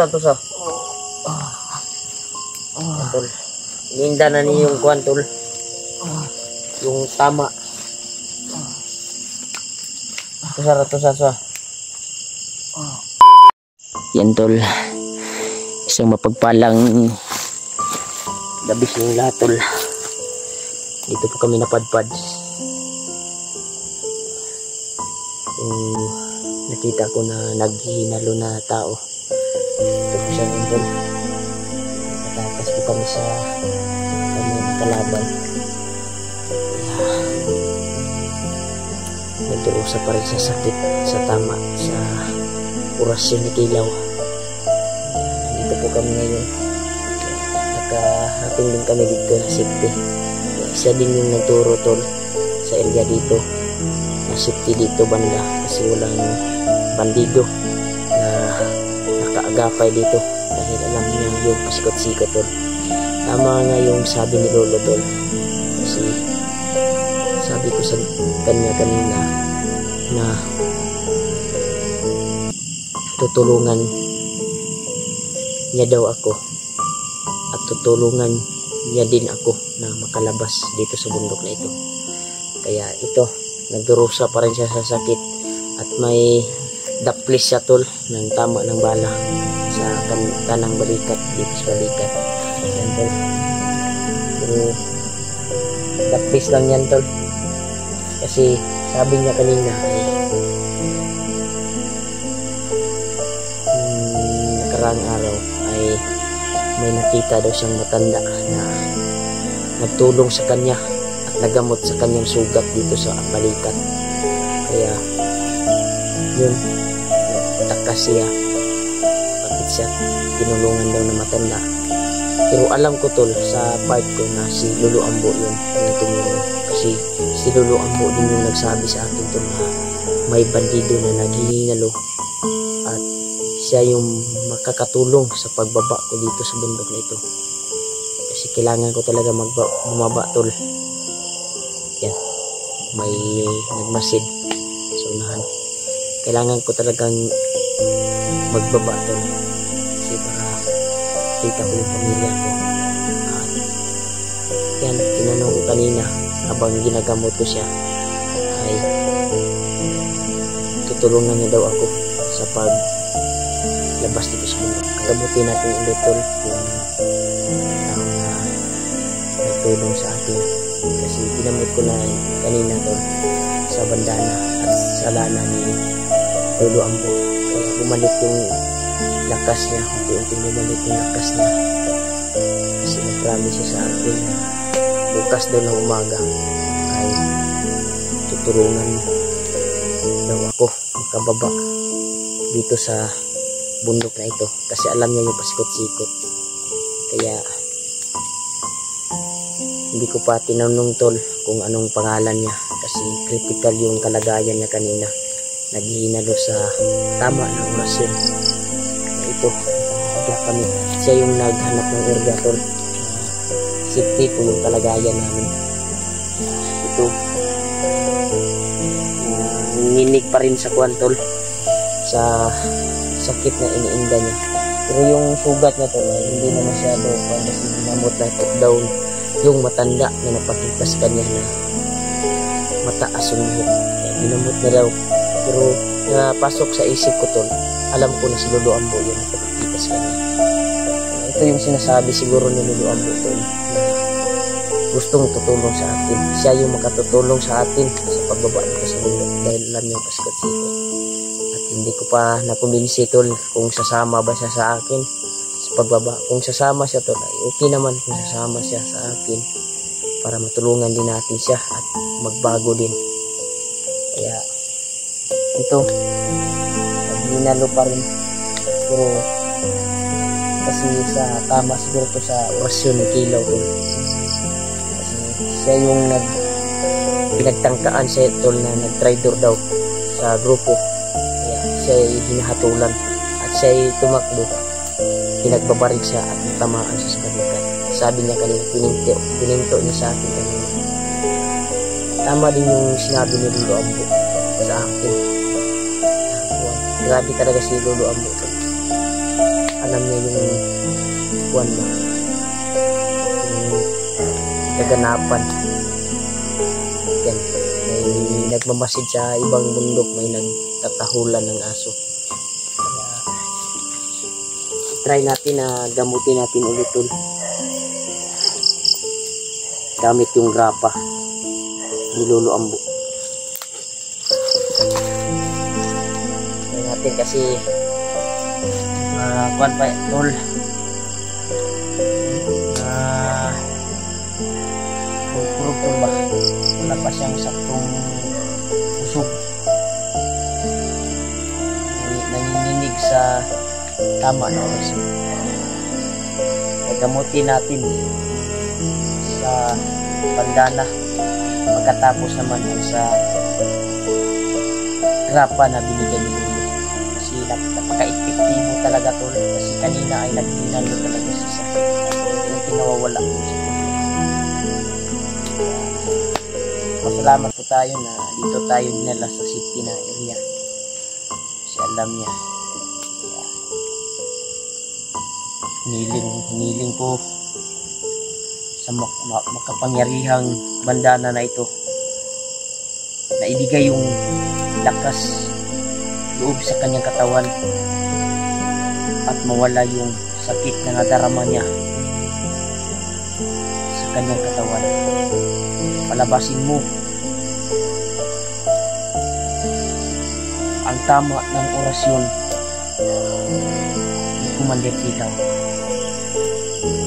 Atusa. Tol. Ininda na niyo yung kuwan, tol. Yung tama. Atusa. Yan, tol. Isang mapagpalang gabi sa yung lahat, tol. Dito po kami napadpad. Nakita ko na naghihinalo na tao. Ito po siya nandun. Natakas po kami sa kanyang kalaban. Nagdurusa pa rin sa sakit, sa tama, sa orasyon ni Kilaw. Nandito po kami ngayon. Nakarating din kami dito na safety. Isa din yung nagturo, tol, sa area dito. Na safety dito banda kasi walang bandido na nakaagapay dito dahil alam niya yung pasikot-sikot, tol. Tama nga yung sabi ni Lolo, tol, kasi sabi ko sa kanya kanina na tutulungan niya daw ako at tutulungan niya din ako na makalabas dito sa bundok na ito. Kaya ito, nagdurusa pa rin siya sa sakit at may daplis siya, tol, ng tama ng bala sa kanang balikat, dito sa balikat. Yan, tol. Pero daplis lang yan, tol, kasi sabi niya kanina nakaraang araw ay may nakita daw siyang matanda na nagtulong sa kanya at nagamot sa kanyang sugat dito sa balikat. Kaya yun, takas siya, bakit siya tinulungan daw na matanda. Pero alam ko, tol, sa part ko na si Lolo Ambo yun yung tumulong, kasi si Lolo Ambo din yung nagsabi sa akin, tol, na may bandido na naghihinalo at siya yung makakatulong sa pagbaba ko dito sa bundok na ito. Kasi kailangan ko talaga bumaba, tol. Yan, may nagmasid sa unahan. Kailangan ko talagang magbaba, tol, kasi para kita ko yung pamilya ko. At yan, tinanong ko kanina habang ginagamot ko siya ay tutulungan niya daw ako sa paglabas dito sa bundok. Kabutin natin ulit, tol, yung tao na nagtulong sa akin, kasi ginamot ko na kanina, tol, sa bandana at sa lana ni Lolo Ambo. Kaya bumalik yung lakas niya, unti-unti bumalik yung lakas niya, kasi nag-promise siya sa akin na bukas daw ng umaga ay tutulungan daw ako makababa dito sa bundok na ito, kasi alam niya yung pasikot-sikot. Kaya hindi ko pa tinanong, tol, kung anong pangalan niya, kasi critical yung kalagayan niya kanina. Naghihinalo sa tama ng orasyon. Ito, kami, siya yung naghanap ng area, tol. Safety po yung kalagayan namin. Ito, nanginginig pa rin sa kwan, tol, sa sakit na iniinda niya. Pero yung sugat niya, tol, hindi na masyado, kasi ginamot na down yung matanda na napakita sa kanya na mataas yung buhok. Ginamot na daw. Pero napasok sa isip ko, tol, alam ko na si Lolo Ambo yun napakita sa kanya. Ito yung sinasabi siguro ni Lolo Ambo, tol, na gustong tutulong sa atin. Siya yung makatutulong sa atin sa pagbaba dito sa bundok dahil alam niya yung pasikot-sikot. At hindi ko pa nakumbinsi, tol, kung sasama ba siya sa akin sa pagbaba. Kung sasama siya, tol, ay okay naman kung sasama siya sa akin para matulungan din natin siya at magbago din. Kaya ito, naghinalo pa rin, pero kasi sa tama siguro to sa orasyon ni Kilaw, tol, kasi siya yung pinagtangkaan siya, tol, na nag-traitor daw sa grupo. Kaya siya ay hinahatulan at siya'y tumakbo, pinagbabarig siya at natamaan siya sa balikat. Sabi niya kanina, pininto niya sa akin kanina. Tama din yung sinabi ni Lolo Ambo sa akin. Grabe talaga si Lolo Ambo. Alam niya yung buwan na yung kaganapan. Yan. May nagmamasid sa ibang bundok, may nagtatahulan ng aso. Try natin na gamutin natin ulit gamit yung grapa ni Lolo Ambo. Try natin kasi kuwan pa tol, purog ba, wala pa siyang saktong usog, nanginginig sa tama na oras. Gamutin natin sa bandana, pagkatapos naman ay sa grapa na binigyan ni Lolo. Kasi napaka-epektibo talaga tol, kasi kanina ay naghinalo talaga sa sakit, yung pinawawala ko sa tuloy. Masalamat po tayo na dito tayo dinala sa city na area, kasi alam niya. Hiniling ko sa makapangyarihang bandana na ito na ibigay yung lakas loob sa kanyang katawan at mawala yung sakit na nadarama niya sa kanyang katawan. Palabasin mo ang tama ng orasyon ni Commander Tilaw.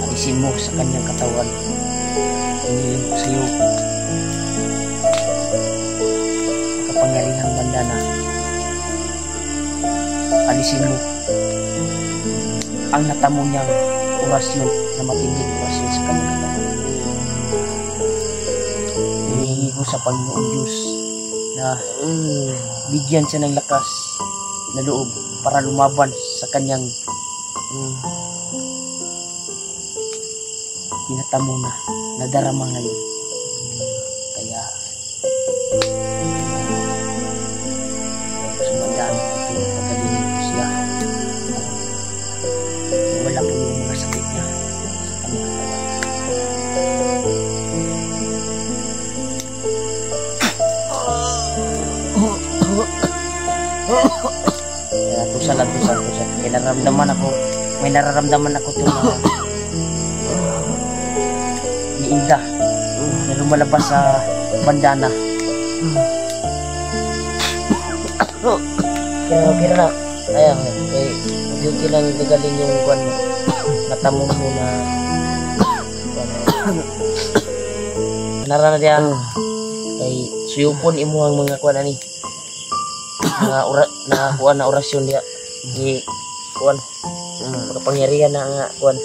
Alisin mo sa kanyang katawan. Hiniling ko sa iyo makapangyarihang bandana. Alisin mo ang natamo niyang orasyon na matinding orasyon sa kanyang katawan. Hinihingi ko sa Panginoon Diyos na bigyan siya ng lakas na loob para lumaban sa kanyang tinatamo na nadarama ngayon. Kaya sumandaan ito yung pagkalinin ko siya. Wala po yung mga sakit niya sa kanyang katawan. Kaya tusa. Kaya may nararamdaman ako ito na niinda na lumalabas sa bandana. Okay na. Ayan, duty lang igaling yung buwan mo. Natamo mo na narana diyan. Kay suyupon imo ang mga kuan ani. Na kuan na orasyon dia. Di kuan. Kapangyarihan na nga kuan.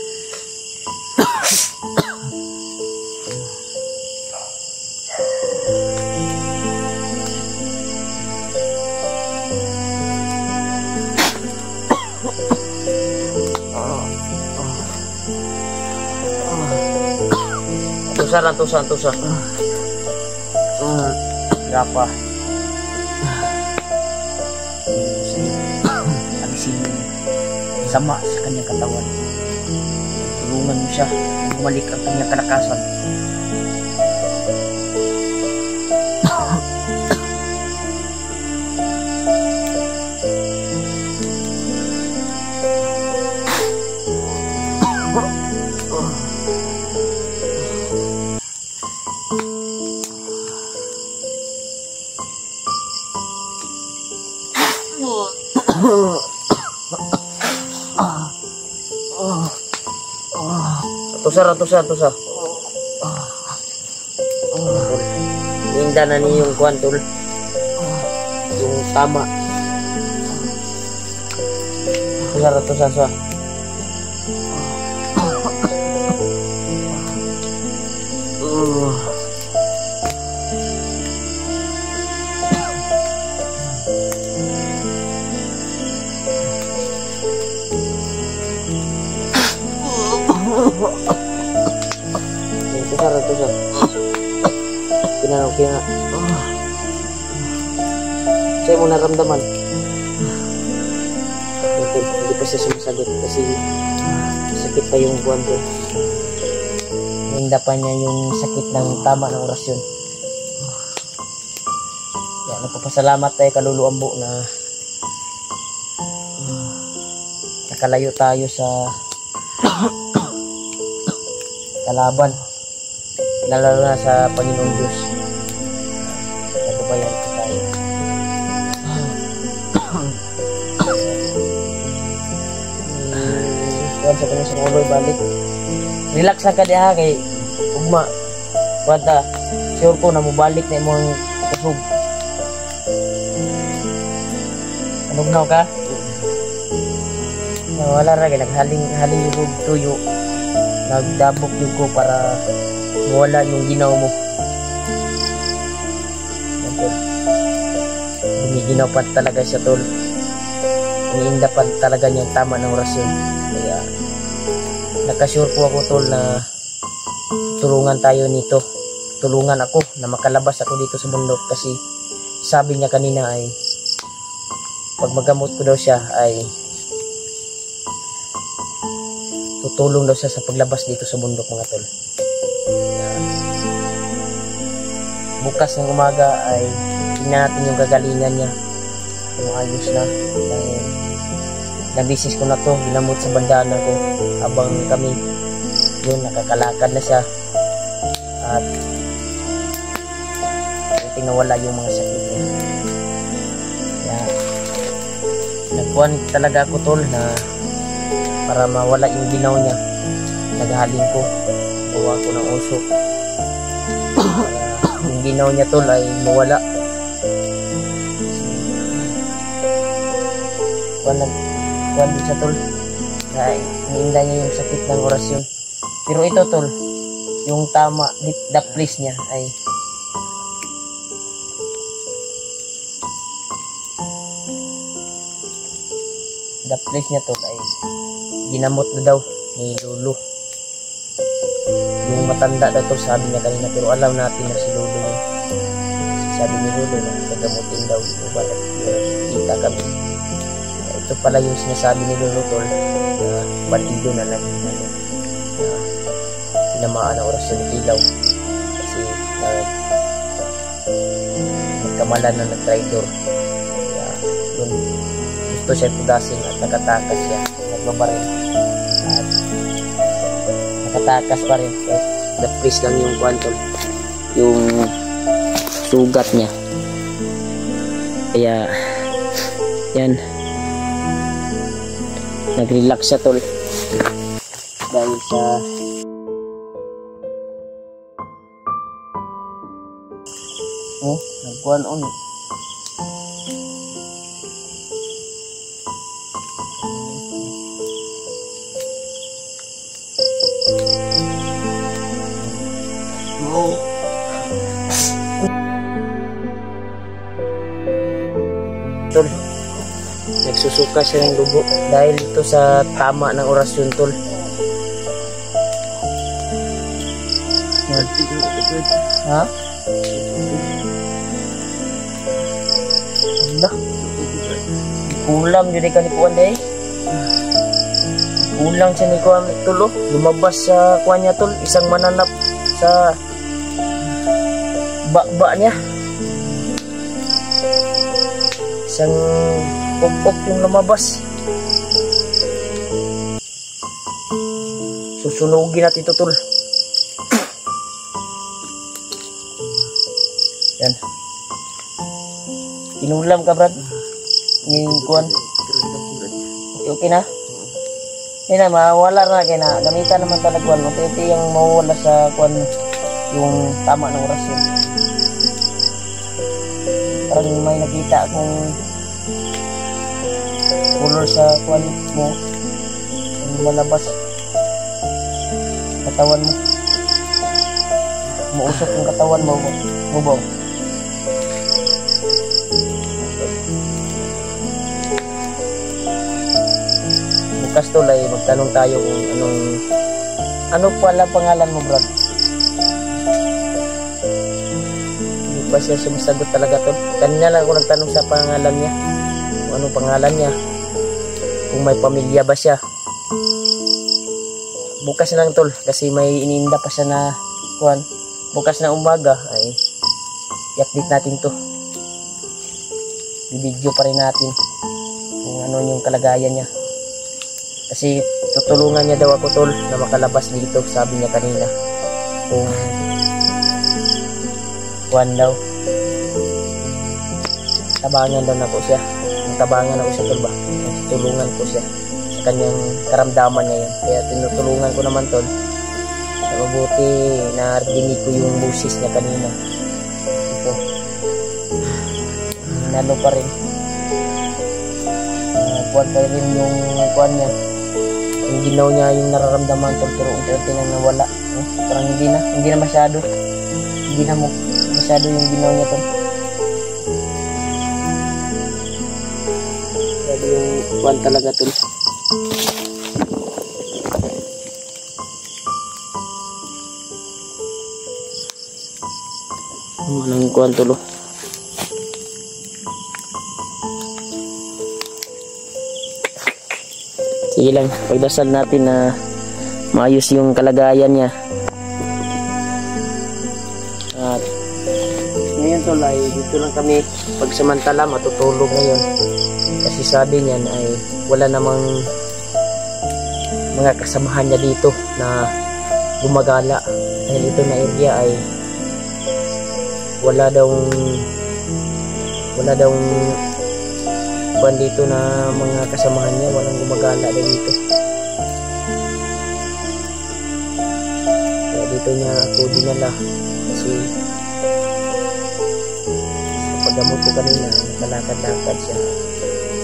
Tusa. Berapa? Alisin mo sama sa kanyang katawan. Tulungan mo siya bumalik ang kanyang kalakasan. Tusa. Ninda na ni yung kuwan tol. Yung tama. Tusa. sir, ito sir. Kina. Sa'yo mo naramdaman. Ito, hindi pa siya sumasagot kasi sakit pa yung buwan ko. Hinda pa niya yung sakit ng tama ng orasyon. Kaya nagpapasalamat tayo kaluluambo na nakalayo tayo sa kalaban, lalo na sa Panginoong Diyos. Nagbabayan ko tayo. Kuwan sa kanyang sanguloy balik. Relax lang ka diha kay ugma. Kuwanta, sure ko na mubalik na imong kusog. Anugnaw ka? Wala ra kay naghaling yung tuyo. Nagdabok yung ko para mawala yung ginaw mo. Gumiginaw pa talaga siya, tol. Iniinda pa talaga niya tama ng orasyon. Kaya nakasure po ako, tol, na tulungan tayo nito. Tulungan ako na makalabas ako dito sa bundok kasi sabi niya kanina ay pag magamot ko daw siya ay tutulong daw siya sa paglabas dito sa bundok, mga tol. Bukas ng umaga ay tingnan natin yung kagalingan niya kung ayos na. Nabisis ko na to, ginamot sa bandana ko habang kami yun, nakakalakad na siya at nawala yung mga sakit niya. Kaya nagkuhan talaga ako, tol, na para mawala yung ginaw niya. Naghahalin ko, gawa ko ng uso. Yung ginaw niya, tol, ay mawala. Kuhan din siya, tol, na iniinda niya yung sakit ng orasyon. Pero ito, tol, yung tama, the place niya ay the place niya, tol, ay ginamot na daw ni Lolo. Yung matanda daw, tol, sabi niya kanina, pero alam natin na si Lolo yun. Sabi ni Lolo na nagamutin daw yung bata, kita kami. Ito pala yung sinasabi ni Lolo, tol, na bandido na tinamaan ang orasyon ni Kilaw kasi nagkamalan na nag-traitor. Kaya yun, gusto siya tudasin at nakatakas siya, nagbabaril at nakatakas pa rin. The place lang yung kwantol, yung sugat niya. Kaya yan, nag-relax siya, tol, dahil sa nagkuhan on. Tol, nagsusuka siya ng dugo dahil ito sa tama ng orasyon, tol. Ha? Ala, kulang yun ka ni Kuan day. Kulang siya ni Kuan, tol. Lumabas sa Kuan niya, tol, isang mananap sa bakba niya. Isang pop-pop yung lumabas. Susunugin natin ito, tol. Yan. Inulam ka, Brad? Yung Kuan. Okay na? Hindi na, mawala na kaya na. Gamitan naman talaga Kuan. Unti-unti yung mawala sa Kuan yung tama ng orasyon. Parang may nakita akong color sa Kuan mo. Yung malabas katawan mo. Muusok yung katawan mo. Mubaw. Bukas, tol, ay magtanong tayo kung ano pala pangalan mo, Brad? pa siya sumasagot talaga tol. Kanina lang ako nagtanong sa pangalan niya. Kung anong pangalan niya. Kung may pamilya ba siya. Bukas na lang tol kasi may iniinda pa siya na kuwan. Bukas na umaga ay i-update natin to. I-video pa rin natin kung ano yung kalagayan niya. Kasi tutulungan niya daw ako tol na makalabas dito, sabi niya kanina. Kung kuwan daw. Tabangan daw na ko siya. Tabangan ako siya tol ba? Tutulungan ko siya sa kanyang karamdaman niya yan. Kaya tinutulungan ko naman tol. Mabuti na dinig ko yung boses niya kanina. Ito. Nalo pa rin. Kuwan pa rin yung kuwan niya. Yung ginaw niya yung nararamdaman tol, pero unti-unti nang nawala. Parang hindi na masyado. Hindi na masyado yung ginaw niya tol. Grabe yung kuwan talaga tol. Anong kuwan tol? Sige lang, pagdasal natin na maayos yung kalagayan niya. At ngayon tol ay dito lang kami pagsamantala, matutulog ngayon. Kasi sabi niyan ay wala namang mga kasamahan niya dito na gumagala. Dahil ito na area ay wala daw kuwan dito na mga kasamahan niya, walang gumagala daw dito. Kaya dito niya ako dinala kasi sa paggamot ko kanina nakalakad-lakad siya.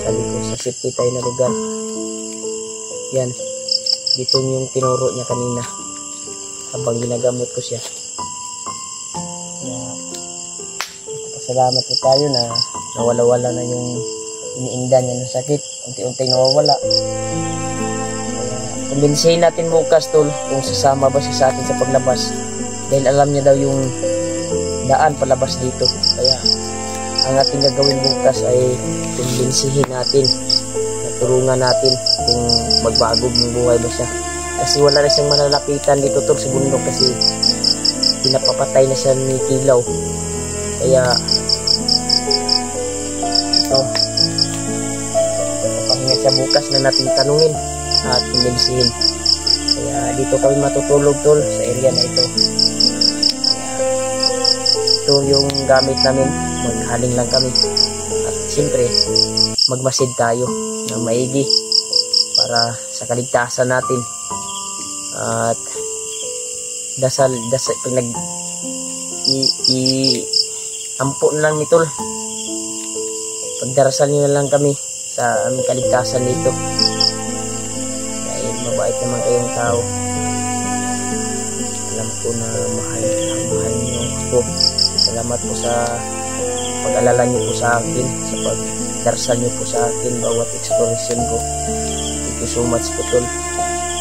Sabi ko sa safety tayo na lugar. Yan, dito yung tinuro niya kanina habang ginagamot ko siya. Salamat po tayo na nawala-wala na yung iniinda niya ng sakit. Unti-unti nawawala. Kumbinsihin natin bukas tol kung sasama ba siya sa atin sa paglabas. Dahil alam niya daw yung daan palabas dito. Kaya ang ating gagawin bukas ay kumbinsihin natin. Natulungan natin kung magbago ng buhay ba siya. Kasi wala na siyang malalapitan dito tol sa bundok kasi pinapapatay na siya ni Kilaw. Kaya papahinga siya bukas na natin tanungin at kumbinsihin. Kaya dito kami matutulog tol sa area na ito. Kaya ito yung gamit namin, maghaling lang kami at siyempre magmasid tayo ng maigi para sa kaligtasan natin. At dasal pag ampo na lang ni tol. Pagdarasal niyo na lang kami sa aming kaligtasan dito. Dahil mabait naman kayong tao. Alam ko na mahal niyo ako. Salamat po sa pag-alala niyo po sa akin, sa pagdarasal niyo po sa akin bawat exploration ko. Thank you so much po tol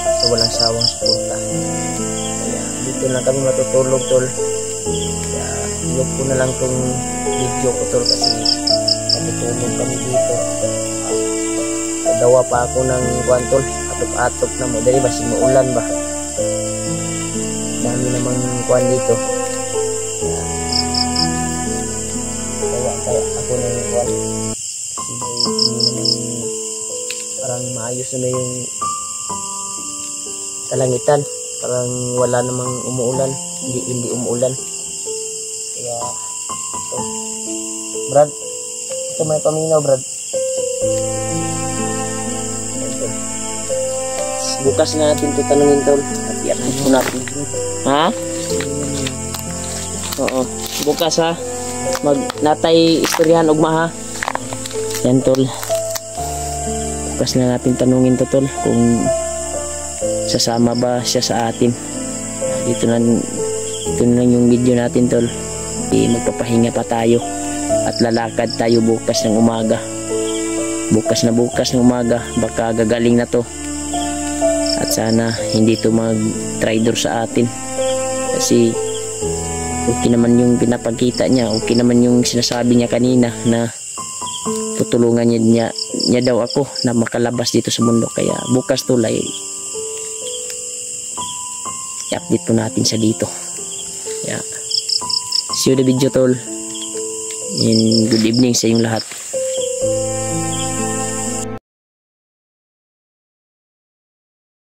sa walang sawang suporta. Kaya dito na kami matutulog tol. Ilog ko na lang tong video ko tol kasi matutulog kami dito. Nagawa pa ako ng kuwan tol, atop-atop na mo. Dali ba simuulan ba? Dami namang kuwan dito. Kaya ako na yung kuwan. Hindi naman parang maayos na yung kalangitan. Parang wala namang umuulan. Hindi umuulan. Kaya ito Brad, ito may paminaw Brad. Ito. Bukas na natin ito tanungin tol. At i-upload po natin. Ha? Oo. Bukas ha. Natay istoryahan ugma ha. Yan tol. Bukas na natin tanungin to tol kung sasama ba siya sa atin. Ito na lang yung video natin tol. Magpapahinga pa tayo at lalakad tayo bukas ng umaga. Bukas ng umaga baka gagaling na to. At sana hindi to mag-traitor sa atin. Kasi okay naman yung pinapagkita niya, okay naman yung sinasabi niya kanina na tutulungan niya daw ako na makalabas dito sa mundo. Kaya bukas tol ay i-update po natin siya dito. Yeah. See you the video tol, and good evening sa inyong lahat.